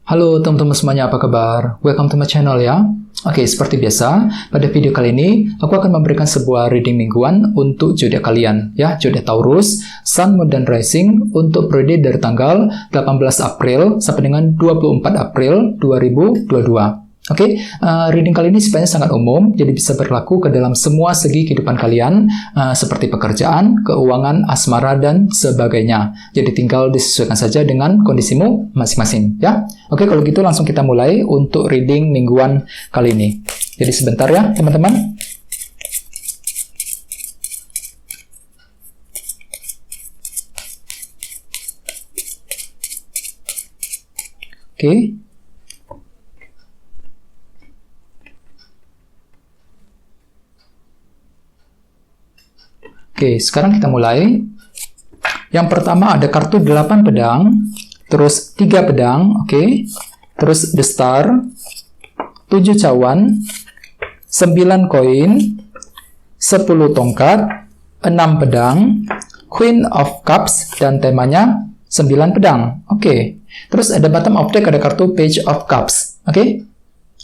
Halo teman-teman semuanya, apa kabar? Welcome to my channel ya. Oke, seperti biasa, pada video kali ini aku akan memberikan sebuah reading mingguan untuk zodiak kalian ya, zodiak Taurus, Sun, Moon, dan Rising untuk periode dari tanggal 18 April sampai dengan 24 April 2022. Oke, reading kali ini sebenarnya sangat umum, jadi bisa berlaku ke dalam semua segi kehidupan kalian, seperti pekerjaan, keuangan, asmara, dan sebagainya. Jadi tinggal disesuaikan saja dengan kondisimu masing-masing, ya. Oke, kalau gitu langsung kita mulai untuk reading mingguan kali ini. Jadi sebentar ya, teman-teman. Oke. Oke, sekarang kita mulai. Yang pertama ada kartu 8 pedang, terus 3 pedang, oke. Terus the star, 7 cawan, 9 koin, 10 tongkat, 6 pedang, Queen of Cups, dan temanya 9 pedang. Oke. Terus ada bottom of deck ada kartu Page of Cups. Oke.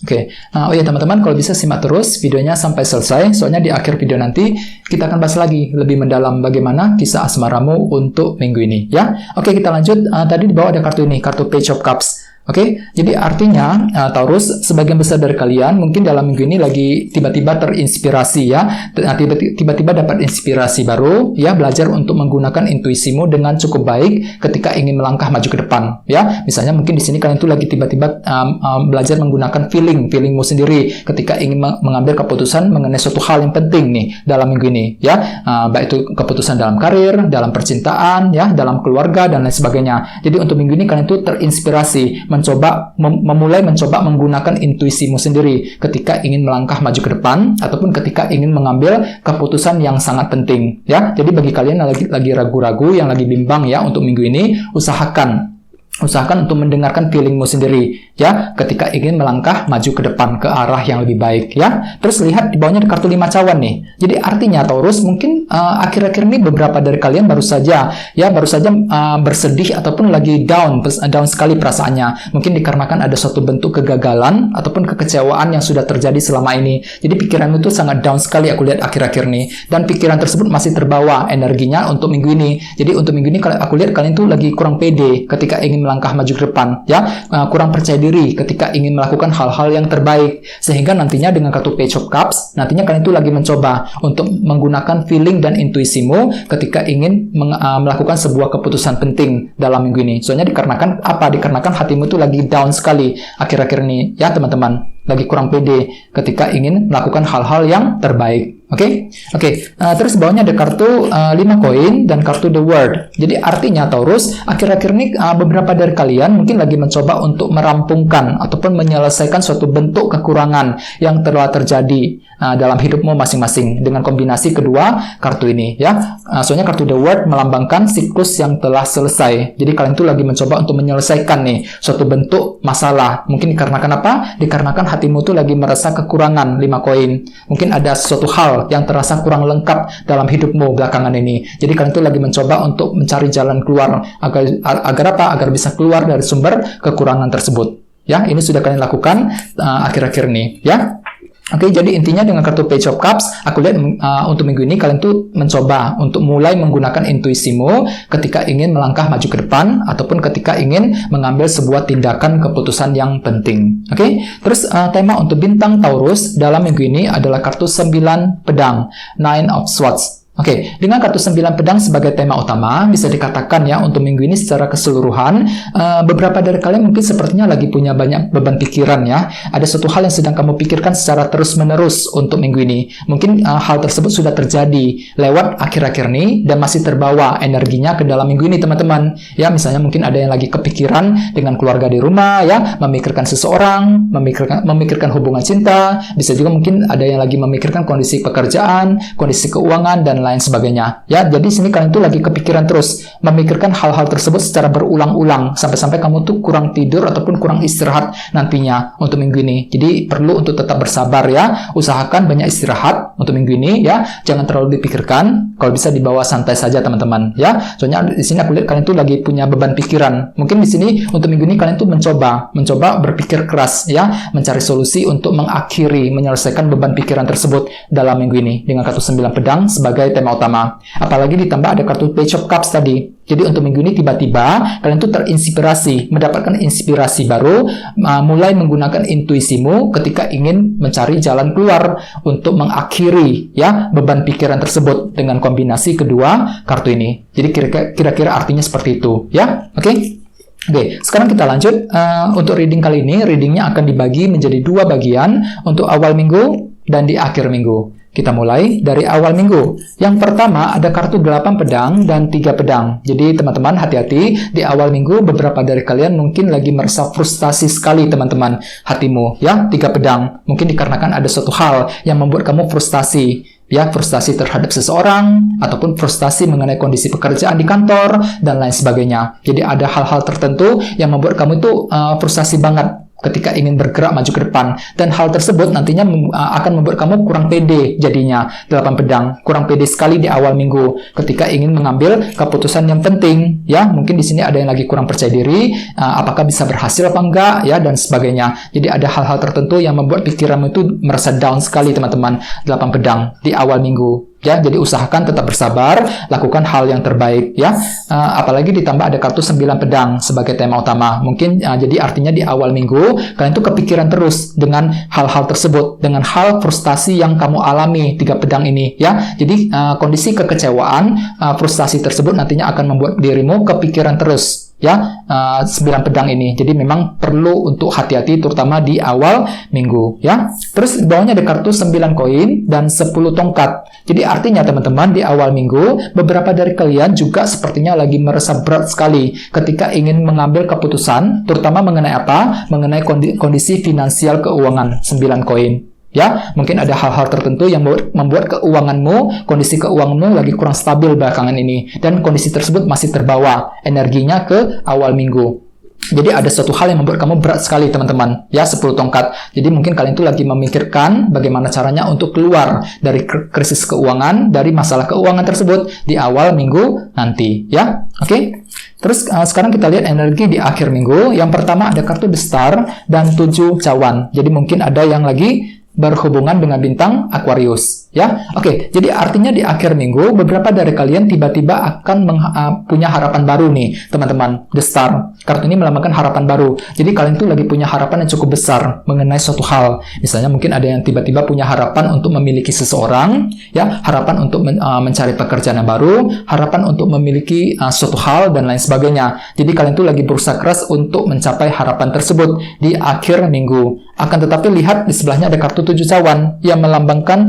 Oke, oh ya teman-teman, kalau bisa simak terus videonya sampai selesai, soalnya di akhir video nanti kita akan bahas lagi lebih mendalam bagaimana kisah asmaramu untuk minggu ini, ya. Oke, kita lanjut. Tadi di bawah ada kartu ini, kartu Page of Cups. Oke, jadi artinya Taurus, sebagian besar dari kalian mungkin dalam minggu ini lagi tiba-tiba terinspirasi ya, tiba-tiba dapat inspirasi baru ya, belajar untuk menggunakan intuisimu dengan cukup baik ketika ingin melangkah maju ke depan ya. Misalnya mungkin di sini kalian tuh lagi tiba-tiba belajar menggunakan feelingmu sendiri ketika ingin mengambil keputusan mengenai suatu hal yang penting nih dalam minggu ini ya, baik itu keputusan dalam karir, dalam percintaan ya, dalam keluarga dan lain sebagainya. Jadi untuk minggu ini kalian tuh terinspirasi memulai mencoba menggunakan intuisimu sendiri ketika ingin melangkah maju ke depan ataupun ketika ingin mengambil keputusan yang sangat penting ya. Jadi bagi kalian yang lagi ragu-ragu, yang lagi bimbang ya untuk minggu ini, usahakan untuk mendengarkan feelingmu sendiri ya ketika ingin melangkah maju ke depan ke arah yang lebih baik ya. Terus lihat di bawahnya ada kartu 5 cawan nih. Jadi artinya Taurus mungkin akhir-akhir ini beberapa dari kalian baru saja bersedih ataupun lagi down sekali perasaannya. Mungkin dikarenakan ada suatu bentuk kegagalan ataupun kekecewaan yang sudah terjadi selama ini. Jadi pikiranmu itu sangat down sekali aku lihat akhir-akhir ini, dan pikiran tersebut masih terbawa energinya untuk minggu ini. Jadi untuk minggu ini aku lihat kalian tuh lagi kurang pede ketika ingin melangkah maju ke depan ya, kurang percaya diri ketika ingin melakukan hal-hal yang terbaik, sehingga nantinya dengan kartu Page of Cups nantinya kalian itu lagi mencoba untuk menggunakan feeling dan intuisimu ketika ingin melakukan sebuah keputusan penting dalam minggu ini. Soalnya dikarenakan hatimu itu lagi down sekali akhir-akhir ini ya teman-teman, lagi kurang pede ketika ingin melakukan hal-hal yang terbaik. Oke. Terus bawahnya ada kartu 5 koin dan kartu The World. Jadi artinya Taurus, akhir-akhir ini beberapa dari kalian mungkin lagi mencoba untuk merampungkan ataupun menyelesaikan suatu bentuk kekurangan yang telah terjadi dalam hidupmu masing-masing dengan kombinasi kedua kartu ini ya. Soalnya kartu The World melambangkan siklus yang telah selesai. Jadi kalian tuh lagi mencoba untuk menyelesaikan nih suatu bentuk masalah. Mungkin dikarenakan apa? Dikarenakan hatimu tuh lagi merasa kekurangan 5 koin. Mungkin ada suatu hal yang terasa kurang lengkap dalam hidupmu belakangan ini. Jadi kalian tuh lagi mencoba untuk mencari jalan keluar agar bisa keluar dari sumber kekurangan tersebut. Ya, ini sudah kalian lakukan akhir-akhir ini, ya. Oke, jadi intinya dengan kartu Page of Cups, aku lihat untuk minggu ini kalian tuh mencoba untuk mulai menggunakan intuisimu ketika ingin melangkah maju ke depan ataupun ketika ingin mengambil sebuah tindakan keputusan yang penting. Oke, terus tema untuk bintang Taurus dalam minggu ini adalah kartu 9 pedang, Nine of Swords. Oke, dengan kartu 9 pedang sebagai tema utama, bisa dikatakan ya untuk minggu ini secara keseluruhan, beberapa dari kalian mungkin sepertinya lagi punya banyak beban pikiran ya. Ada suatu hal yang sedang kamu pikirkan secara terus-menerus untuk minggu ini. Mungkin hal tersebut sudah terjadi lewat akhir-akhir ini dan masih terbawa energinya ke dalam minggu ini teman-teman. Ya, misalnya mungkin ada yang lagi kepikiran dengan keluarga di rumah ya, memikirkan seseorang, memikirkan hubungan cinta, bisa juga mungkin ada yang lagi memikirkan kondisi pekerjaan, kondisi keuangan, dan lain sebagainya. Ya, jadi sini kalian tuh lagi kepikiran terus, memikirkan hal-hal tersebut secara berulang-ulang sampai-sampai kamu tuh kurang tidur ataupun kurang istirahat nantinya untuk minggu ini. Jadi perlu untuk tetap bersabar ya. Usahakan banyak istirahat untuk minggu ini ya. Jangan terlalu dipikirkan. Kalau bisa dibawa santai saja teman-teman ya. Soalnya di sini aku lihat kalian tuh lagi punya beban pikiran. Mungkin di sini untuk minggu ini kalian tuh mencoba berpikir keras ya, mencari solusi untuk menyelesaikan beban pikiran tersebut dalam minggu ini dengan kartu 9 pedang sebagai tema utama. Apalagi ditambah ada kartu Page of Cups tadi. Jadi untuk minggu ini tiba-tiba kalian tuh terinspirasi, mendapatkan inspirasi baru, mulai menggunakan intuisimu ketika ingin mencari jalan keluar untuk mengakhiri ya beban pikiran tersebut dengan kombinasi kedua kartu ini. Jadi kira-kira artinya seperti itu ya. Oke, sekarang kita lanjut. Untuk reading kali ini, readingnya akan dibagi menjadi 2 bagian untuk awal minggu dan di akhir minggu. Kita mulai dari awal minggu. Yang pertama ada kartu 8 pedang dan 3 pedang. Jadi teman-teman hati-hati, di awal minggu beberapa dari kalian mungkin lagi merasa frustasi sekali teman-teman hatimu ya. 3 pedang, mungkin dikarenakan ada suatu hal yang membuat kamu frustasi. Ya, frustasi terhadap seseorang, ataupun frustasi mengenai kondisi pekerjaan di kantor, dan lain sebagainya. Jadi ada hal-hal tertentu yang membuat kamu itu frustasi banget ketika ingin bergerak maju ke depan. Dan hal tersebut nantinya akan membuat kamu kurang pede jadinya. 8 pedang, kurang pede sekali di awal minggu ketika ingin mengambil keputusan yang penting. Ya, mungkin di sini ada yang lagi kurang percaya diri, apakah bisa berhasil apa enggak, ya, dan sebagainya. Jadi ada hal-hal tertentu yang membuat pikiranmu itu merasa down sekali teman-teman. 8 pedang di awal minggu. Ya, jadi usahakan tetap bersabar, lakukan hal yang terbaik ya. Apalagi ditambah ada kartu 9 pedang sebagai tema utama. Mungkin jadi artinya di awal minggu kalian tuh kepikiran terus dengan hal-hal tersebut, dengan hal frustasi yang kamu alami 3 pedang ini ya. Jadi kondisi kekecewaan, frustasi tersebut nantinya akan membuat dirimu kepikiran terus ya. 9 pedang ini. Jadi memang perlu untuk hati-hati terutama di awal minggu ya. Terus di bawahnya ada kartu 9 koin dan 10 tongkat. Jadi artinya teman-teman di awal minggu beberapa dari kalian juga sepertinya lagi merasa berat sekali ketika ingin mengambil keputusan, terutama mengenai apa? Mengenai kondisi finansial keuangan. 9 koin. Ya, mungkin ada hal-hal tertentu yang membuat kondisi keuanganmu lagi kurang stabil belakangan ini, dan kondisi tersebut masih terbawa energinya ke awal minggu. Jadi ada suatu hal yang membuat kamu berat sekali teman-teman ya. 10 tongkat. Jadi mungkin kalian itu lagi memikirkan bagaimana caranya untuk keluar dari krisis keuangan, dari masalah keuangan tersebut di awal minggu nanti ya. Oke. Terus sekarang kita lihat energi di akhir minggu. Yang pertama ada kartu The Star dan 7 cawan. Jadi mungkin ada yang lagi berhubungan dengan bintang Aquarius ya. Oke, jadi artinya di akhir minggu beberapa dari kalian tiba-tiba akan punya harapan baru nih teman-teman. The Star, kartu ini melambangkan harapan baru. Jadi kalian tuh lagi punya harapan yang cukup besar mengenai suatu hal. Misalnya mungkin ada yang tiba-tiba punya harapan untuk memiliki seseorang ya, harapan untuk mencari pekerjaan yang baru, harapan untuk memiliki suatu hal dan lain sebagainya. Jadi kalian tuh lagi berusaha keras untuk mencapai harapan tersebut di akhir minggu. Akan tetapi lihat di sebelahnya ada kartu 7 cawan yang melambangkan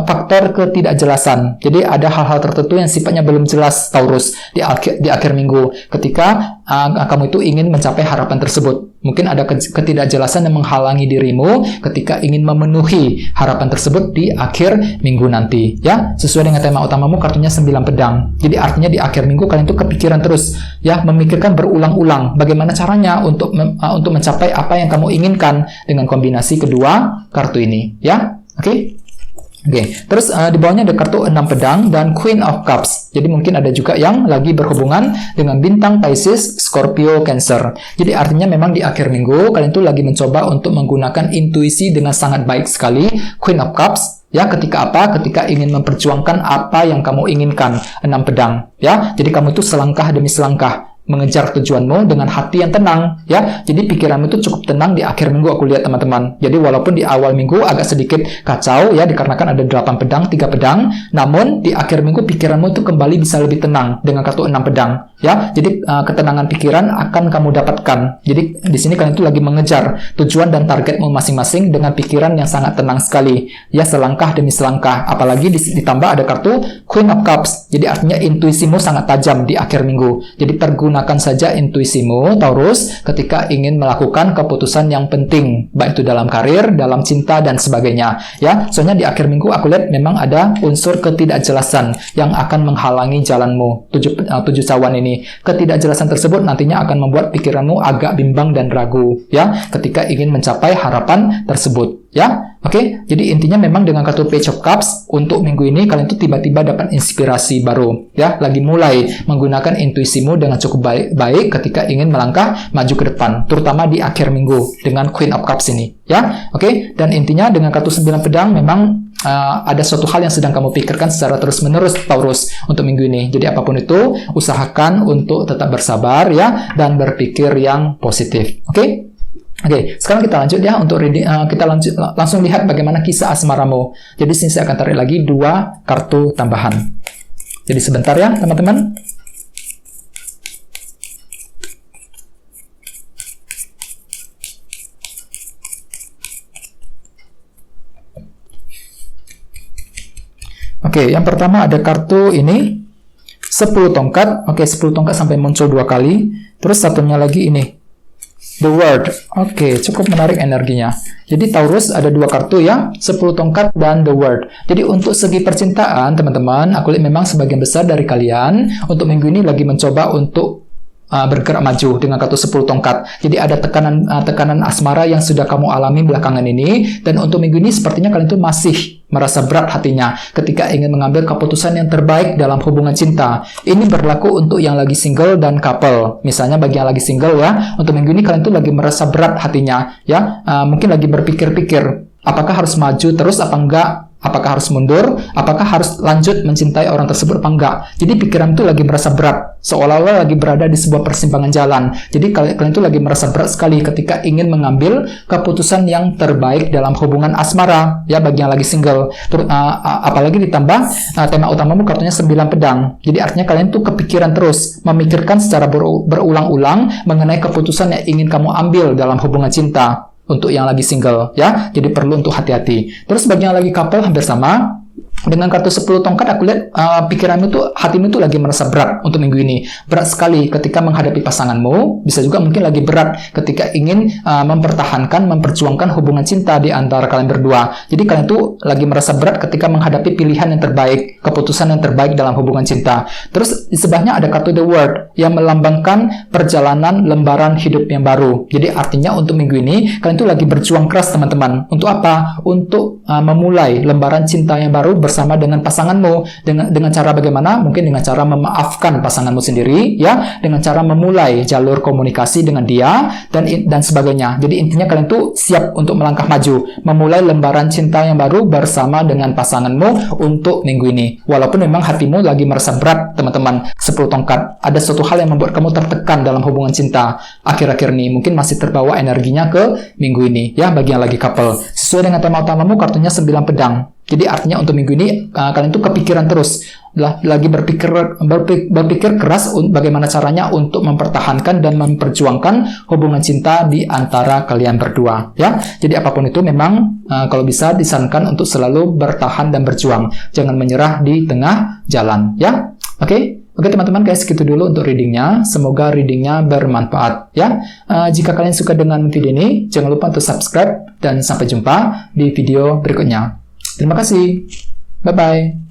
faktor ketidakjelasan. Jadi ada hal-hal tertentu yang sifatnya belum jelas Taurus di akhir minggu ketika kamu itu ingin mencapai harapan tersebut. Mungkin ada ketidakjelasan yang menghalangi dirimu ketika ingin memenuhi harapan tersebut di akhir minggu nanti ya. Sesuai dengan tema utamamu kartunya 9 pedang. Jadi artinya di akhir minggu kalian tuh kepikiran terus ya, memikirkan berulang-ulang bagaimana caranya untuk mencapai apa yang kamu inginkan dengan kombinasi kedua kartu ini ya. Oke. Terus di bawahnya ada kartu 6 pedang dan Queen of Cups. Jadi mungkin ada juga yang lagi berhubungan dengan bintang Pisces, Scorpio, Cancer. Jadi artinya memang di akhir minggu kalian tuh lagi mencoba untuk menggunakan intuisi dengan sangat baik sekali. Queen of Cups ya, ketika apa? Ketika ingin memperjuangkan apa yang kamu inginkan. 6 pedang ya. Jadi kamu itu selangkah demi selangkah mengejar tujuanmu dengan hati yang tenang ya. Jadi pikiranmu itu cukup tenang di akhir minggu aku lihat teman-teman. Jadi walaupun di awal minggu agak sedikit kacau ya dikarenakan ada 8 pedang, 3 pedang, namun di akhir minggu pikiranmu itu kembali bisa lebih tenang dengan kartu 6 pedang ya. Jadi ketenangan pikiran akan kamu dapatkan. Jadi di sini kalian itu lagi mengejar tujuan dan targetmu masing-masing dengan pikiran yang sangat tenang sekali, ya, selangkah demi selangkah. Apalagi ditambah ada kartu Queen of Cups. Jadi artinya intuisimu sangat tajam di akhir minggu. Jadi pergunakan saja intuisimu, Taurus, ketika ingin melakukan keputusan yang penting, baik itu dalam karir, dalam cinta dan sebagainya, ya. Soalnya di akhir minggu aku lihat memang ada unsur ketidakjelasan yang akan menghalangi jalanmu. 7 cawan ini. Ketidakjelasan tersebut nantinya akan membuat pikiranmu agak bimbang dan ragu, ya, ketika ingin mencapai harapan tersebut, ya. Oke, jadi intinya memang dengan kartu Page of Cups untuk minggu ini kalian tuh tiba-tiba dapat inspirasi baru, ya, lagi mulai menggunakan intuisimu dengan cukup baik ketika ingin melangkah maju ke depan, terutama di akhir minggu dengan Queen of Cups ini, ya. Oke, dan intinya dengan kartu 9 pedang memang ada suatu hal yang sedang kamu pikirkan secara terus-menerus, Taurus, untuk minggu ini. Jadi apapun itu, usahakan untuk tetap bersabar, ya, dan berpikir yang positif. Oke? Oke, sekarang kita lanjut ya untuk reading. Kita langsung lihat bagaimana kisah asmaramu. Jadi sini saya akan tarik lagi 2 kartu tambahan. Jadi sebentar ya, teman-teman. Oke, yang pertama ada kartu ini 10 tongkat. Oke, 10 tongkat sampai muncul 2 kali. Terus satunya lagi ini The World. Oke, cukup menarik energinya. Jadi Taurus ada 2 kartu ya, 10 tongkat dan The World. Jadi untuk segi percintaan, teman-teman, aku lihat memang sebagian besar dari kalian untuk minggu ini lagi mencoba untuk bergerak maju dengan kartu 10 tongkat. Jadi ada tekanan asmara yang sudah kamu alami belakangan ini, dan untuk minggu ini sepertinya kalian itu masih merasa berat hatinya ketika ingin mengambil keputusan yang terbaik dalam hubungan cinta. Ini berlaku untuk yang lagi single dan couple. Misalnya bagi yang lagi single ya, untuk minggu ini kalian tuh lagi merasa berat hatinya, ya. Mungkin lagi berpikir-pikir, apakah harus maju terus apa enggak? Apakah harus mundur? Apakah harus lanjut mencintai orang tersebut apa enggak? Jadi pikiran itu lagi merasa berat, seolah-olah lagi berada di sebuah persimpangan jalan. Jadi kalian itu lagi merasa berat sekali ketika ingin mengambil keputusan yang terbaik dalam hubungan asmara, ya, bagi yang lagi single. Apalagi ditambah tema utamamu kartunya 9 pedang. Jadi artinya kalian tuh kepikiran terus, memikirkan secara berulang-ulang mengenai keputusan yang ingin kamu ambil dalam hubungan cinta. Untuk yang lagi single, ya, jadi perlu untuk hati-hati. Terus bagi yang lagi couple hampir sama. Dengan kartu 10 tongkat aku lihat pikiranmu tuh, hatimu tuh lagi merasa berat untuk minggu ini. Berat sekali ketika menghadapi pasanganmu. Bisa juga mungkin lagi berat ketika ingin mempertahankan, memperjuangkan hubungan cinta di antara kalian berdua. Jadi kalian tuh lagi merasa berat ketika menghadapi pilihan yang terbaik, keputusan yang terbaik dalam hubungan cinta. Terus di sebelahnya ada kartu The World yang melambangkan perjalanan lembaran hidup yang baru. Jadi artinya untuk minggu ini kalian tuh lagi berjuang keras, teman-teman. Untuk apa? Untuk memulai lembaran cinta yang baru bersama dengan pasanganmu, dengan cara bagaimana? Mungkin dengan cara memaafkan pasanganmu sendiri, ya, dengan cara memulai jalur komunikasi dengan dia dan sebagainya. Jadi intinya kalian tuh siap untuk melangkah maju, memulai lembaran cinta yang baru bersama dengan pasanganmu untuk minggu ini. Walaupun memang hatimu lagi merasa berat, teman-teman. 10 tongkat, ada suatu hal yang membuat kamu tertekan dalam hubungan cinta akhir-akhir ini. Mungkin masih terbawa energinya ke minggu ini, ya, bagi yang lagi couple. Sesuai dengan tema utamamu kartunya 9 pedang. Jadi artinya untuk minggu ini kalian tuh kepikiran terus, lagi berpikir keras bagaimana caranya untuk mempertahankan dan memperjuangkan hubungan cinta di antara kalian berdua, ya. Jadi apapun itu memang kalau bisa disarankan untuk selalu bertahan dan berjuang, jangan menyerah di tengah jalan, ya. Oke, teman-teman, guys, segitu dulu untuk readingnya. Semoga readingnya bermanfaat, ya. Jika kalian suka dengan video ini, jangan lupa untuk subscribe dan sampai jumpa di video berikutnya. Terima kasih. Bye-bye.